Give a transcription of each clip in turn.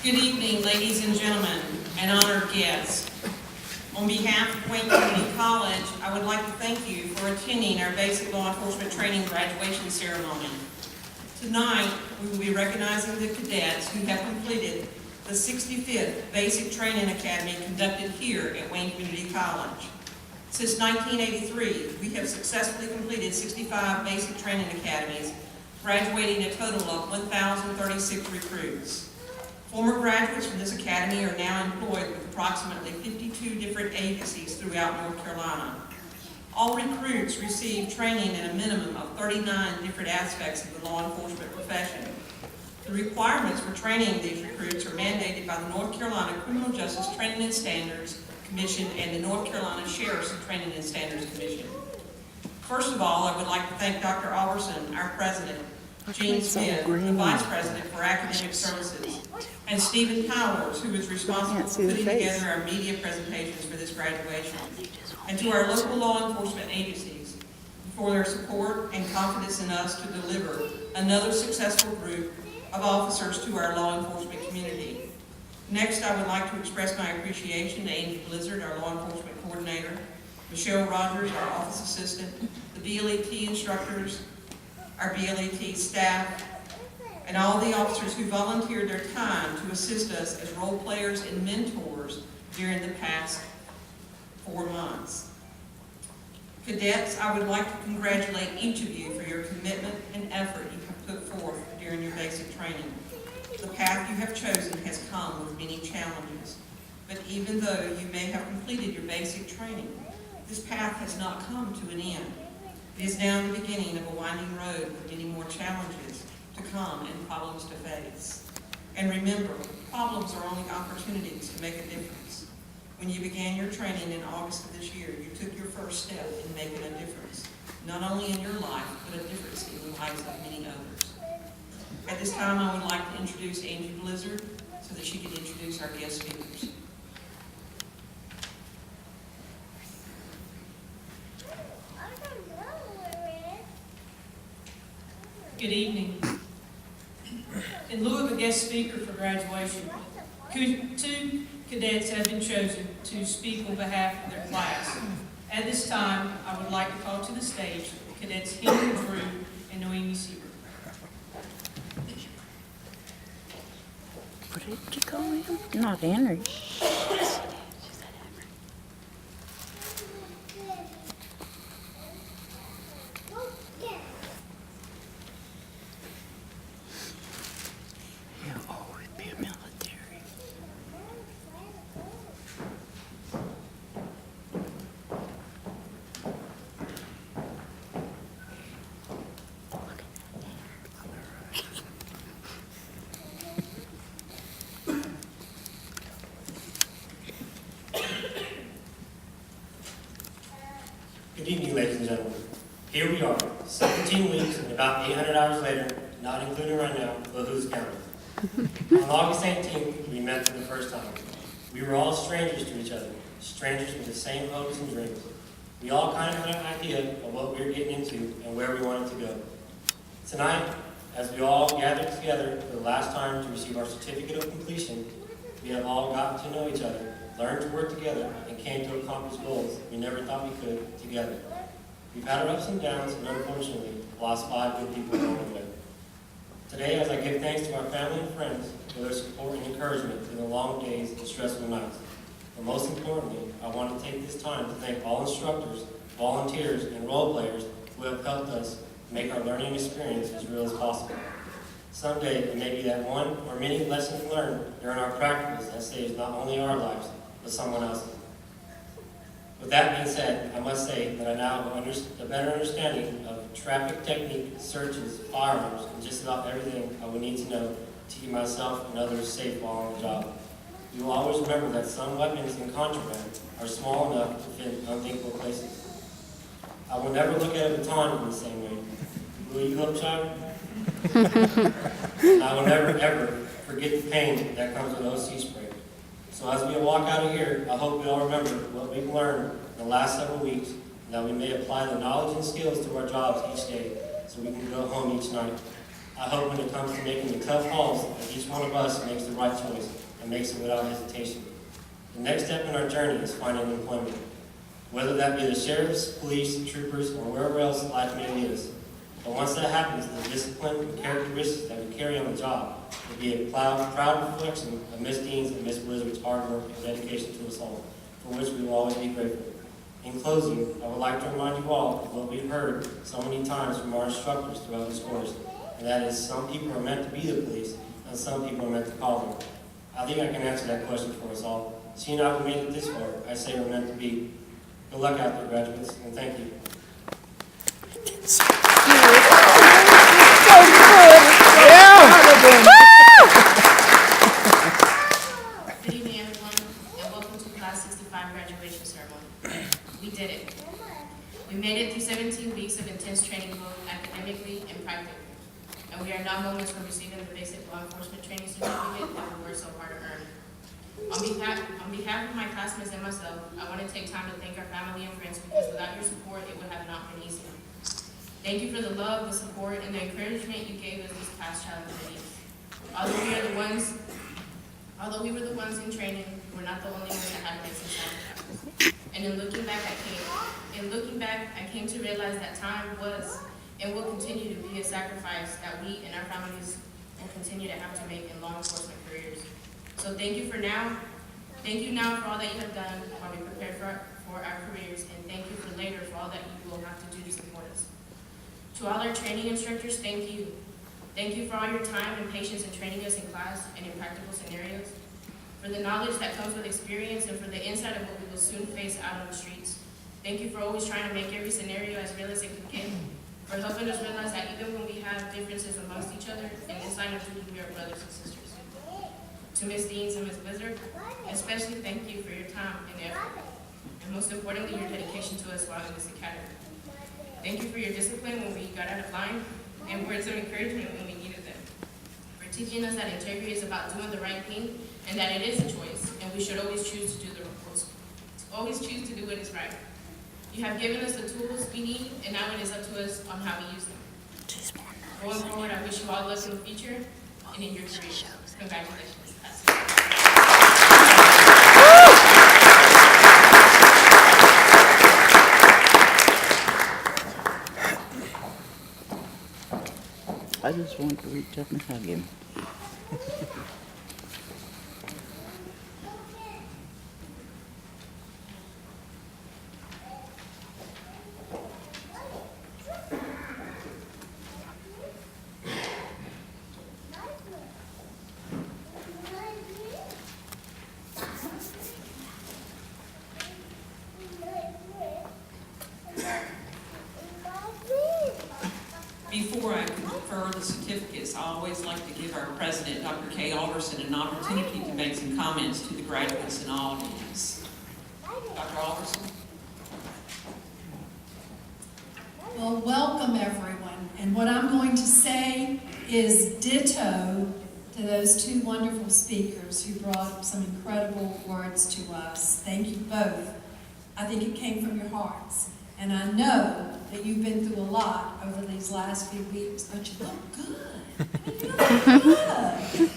Good evening, ladies and gentlemen, and honored guests. On behalf of Wayne Community College, I would like to thank you for attending our basic law enforcement training graduation ceremony. Tonight, we will be recognizing the cadets who have completed the 65th Basic Training Academy conducted here at Wayne Community College. Since 1983, we have successfully completed 65 basic training academies, graduating a total of 1,036 recruits. Former graduates from this academy are now employed with approximately 52 different agencies throughout North Carolina. All recruits receive training in a minimum of 39 different aspects of the law enforcement profession. The requirements for training these recruits are mandated by the North Carolina Criminal Justice Training and Standards Commission and the North Carolina Sheriff's Training and Standards Commission. First of all, I would like to thank Dr. Alberson, our president, Gene Smith, the Vice President for Academic Services, and Stephen Powers, who is responsible for putting together our media presentations for this graduation, and to our local law enforcement agencies for their support and confidence in us to deliver another successful group of officers to our law enforcement community. Next, I would like to express my appreciation to Amy Blizzard, our law enforcement coordinator, Michelle Rogers, our office assistant, the BLET instructors, our BLET staff, and all the officers who volunteered their time to assist us as role players and mentors during the past 4 months. Cadets, I would like to congratulate each of you for your commitment and effort you have put forth during your basic training. The path you have chosen has come with many challenges, but even though you may have completed your basic training, this path has not come to an end. It is now the beginning of a winding road with many more challenges to come and problems to face. And remember, problems are only opportunities to make a difference. When you began your training in August of this year, you took your first step in making a difference, not only in your life, but a difference in the lives of many others. At this time, I would like to introduce Angie Blizzard so that she can introduce our guest speakers. Good evening. In lieu of a guest speaker for graduation, 2 cadets have been chosen to speak on behalf of their class. At this time, I would like to call to the stage Cadets Henry Drew and Noemi Seaver. What did you call him? Not Henry. Good evening, ladies and gentlemen. Here we are, 17 weeks and about 800 hours later, not including right now, but who's counting? On August 18th, we met for the first time. We were all strangers to each other, strangers with the same hopes and dreams. We all kind of had an idea of what we were getting into and where we wanted to go. Tonight, as we all gathered together for the last time to receive our certificate of completion, we have all gotten to know each other, learned to work together, and came to accomplish goals we never thought we could together. We've had our ups and downs, and unfortunately, lost 5 good people along the way. Today, as I give thanks to our family and friends for their support and encouragement through the long days and stressful nights. But most importantly, I want to take this time to thank all instructors, volunteers, and role players who have helped us make our learning experience as real as possible. Someday, it may be that one or many lessons learned during our practicals that saves not only our lives, but someone else's. With that being said, I must say that I now have a better understanding of traffic technique, searches, firearms, and just about everything I would need to know to keep myself and others safe while on the job. You will always remember that some weapons in contraband are small enough to fit unthinkable places. I will never look at a baton in the same way. Will you, hope child? I will never, ever forget the pain that comes with OC spray. So as we walk out of here, I hope we all remember what we've learned in the last several weeks, and that we may apply the knowledge and skills to our jobs each day so we can go home each night. I hope when it comes to making the tough calls, that each one of us makes the right choice and makes it without hesitation. The next step in our journey is finding employment, whether that be the sheriffs, police, troopers, or wherever else life may lead us. But once that happens, the discipline and characteristics that we carry on the job will be a proud reflection of Miss Dean's and Miss Blizzard's hard work and dedication to us all, for which we will always be grateful. In closing, I would like to remind you all of what we've heard so many times from our instructors throughout this course, and that is some people are meant to be the police, and some people are meant to call them. I think I can answer that question for us all. Seeing how we made it this far, I say we're meant to be. Good luck out there, graduates, and thank you. Good evening, everyone, and welcome to Class 65 graduation ceremony. We did it. We made it through 17 weeks of intense training, both academically and practically. And we are now moments from receiving the basic law enforcement training certificate that we worked so hard to earn. On behalf of my classmates and myself, I want to take time to thank our family and friends, because without your support, it would have not been easy. Thank you for the love, the support, and the encouragement you gave us these past challenging weeks. Although we were the ones in training, we're not the only ones that had to make some sacrifices. And in looking back, I came to realize that time was and will continue to be a sacrifice that we and our families will continue to have to make in law enforcement careers. So thank you now for all that you have done while we prepare for our careers, and thank you for later for all that you will have to do to support us. To all our training instructors, thank you. Thank you for all your time and patience in training us in class and in practical scenarios, for the knowledge that comes with experience, and for the insight of what we will soon face out on the streets. Thank you for always trying to make every scenario as real as it could get, for helping us realize that even when we have differences amongst each other, in this line of duty, we are brothers and sisters. To Ms. Deans and Ms. Blizzard, especially thank you for your time and effort, and most importantly, your dedication to us while in this academy. Thank you for your discipline when we got out of line, and words of encouragement when we needed them. For teaching us that integrity is about doing the right thing, and that it is a choice, and we should always choose to do what is right. You have given us the tools we need, and now it is up to us on how we use them. Going forward, I wish you all luck in the future and in your careers. Congratulations. I just want to reach up and hug him. Before I confer the certificates, I always like to give our president, Dr. Kay Alderson, an opportunity to make some comments to the graduates and audience. Dr. Alderson? Well, welcome everyone. And what I'm going to say is ditto to those two wonderful speakers who brought some incredible words to us. Thank you both. I think it came from your hearts. And I know that you've been through a lot over these last few weeks, but you look good. You look good.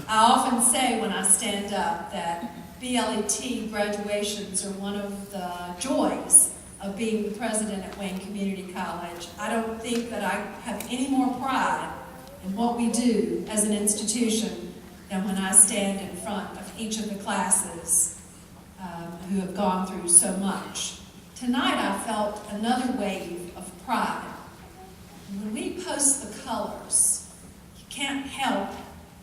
I often say when I stand up that BLET graduations are one of the joys of being the president at Wayne Community College. I don't think that I have any more pride in what we do as an institution than when I stand in front of each of the classes who have gone through so much. Tonight I felt another wave of pride. When we post the colors, you can't help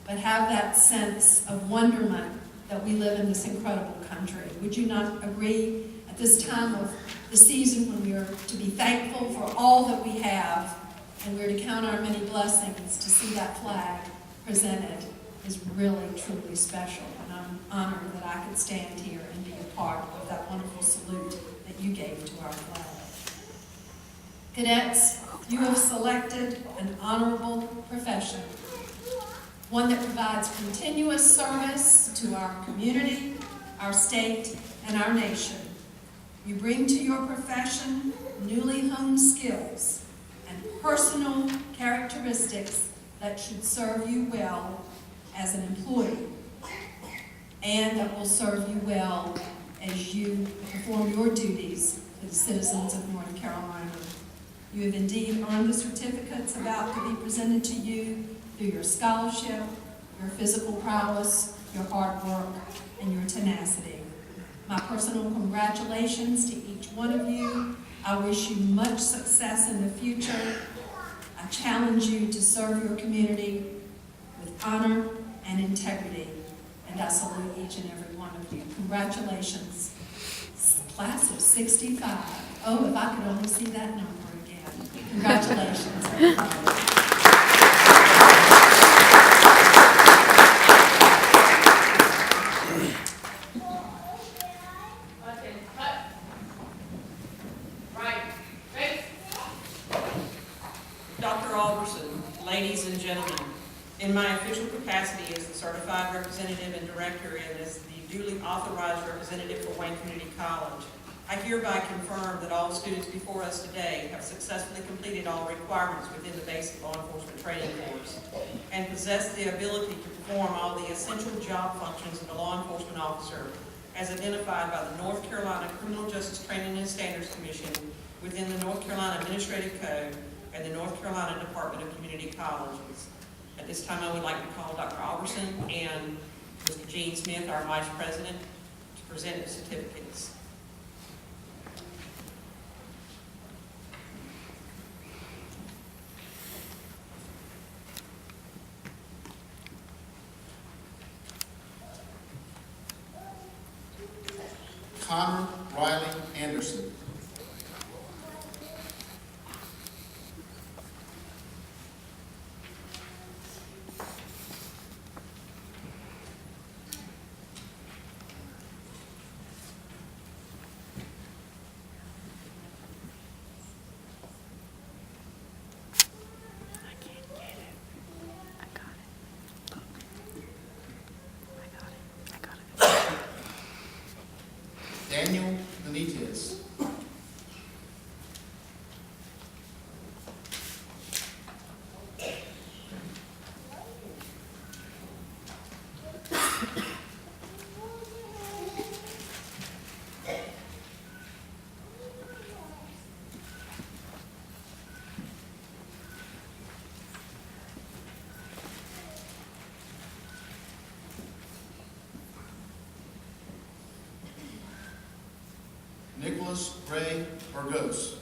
but have that sense of wonderment that we live in this incredible country. Would you not agree at this time of the season when we are to be thankful for all that we have and we're to count our many blessings, to see that flag presented is really, truly special. And I'm honored that I could stand here and be a part of that wonderful salute that you gave to our flag. Cadets, you have selected an honorable profession, one that provides continuous service to our community, our state, and our nation. You bring to your profession newly honed skills and personal characteristics that should serve you well as an employee, and that will serve you well as you perform your duties to the citizens of North Carolina. You have indeed earned the certificates about to be presented to you through your scholarship, your physical prowess, your hard work, and your tenacity. My personal congratulations to each one of you. I wish you much success in the future. I challenge you to serve your community with honor and integrity, and I salute each and every one of you. Congratulations, class of 65. Oh, if I could only see that number again. Congratulations, everybody. Dr. Alderson, ladies and gentlemen, in my official capacity as the certified representative and director and as the duly authorized representative for Wayne Community College, I hereby confirm that all students before us today have successfully completed all requirements within the basic law enforcement training course and possess the ability to perform all the essential job functions of a law enforcement officer as identified by the North Carolina Criminal Justice Training and Standards Commission within the North Carolina Administrative Code and the North Carolina Department of Community Colleges. At this time, I would like to call Dr. Alderson and Mr. Gene Smith, our Vice President, to present the certificates. Connor Riley Anderson. Daniel Benitez. Nicholas Ray Burgos.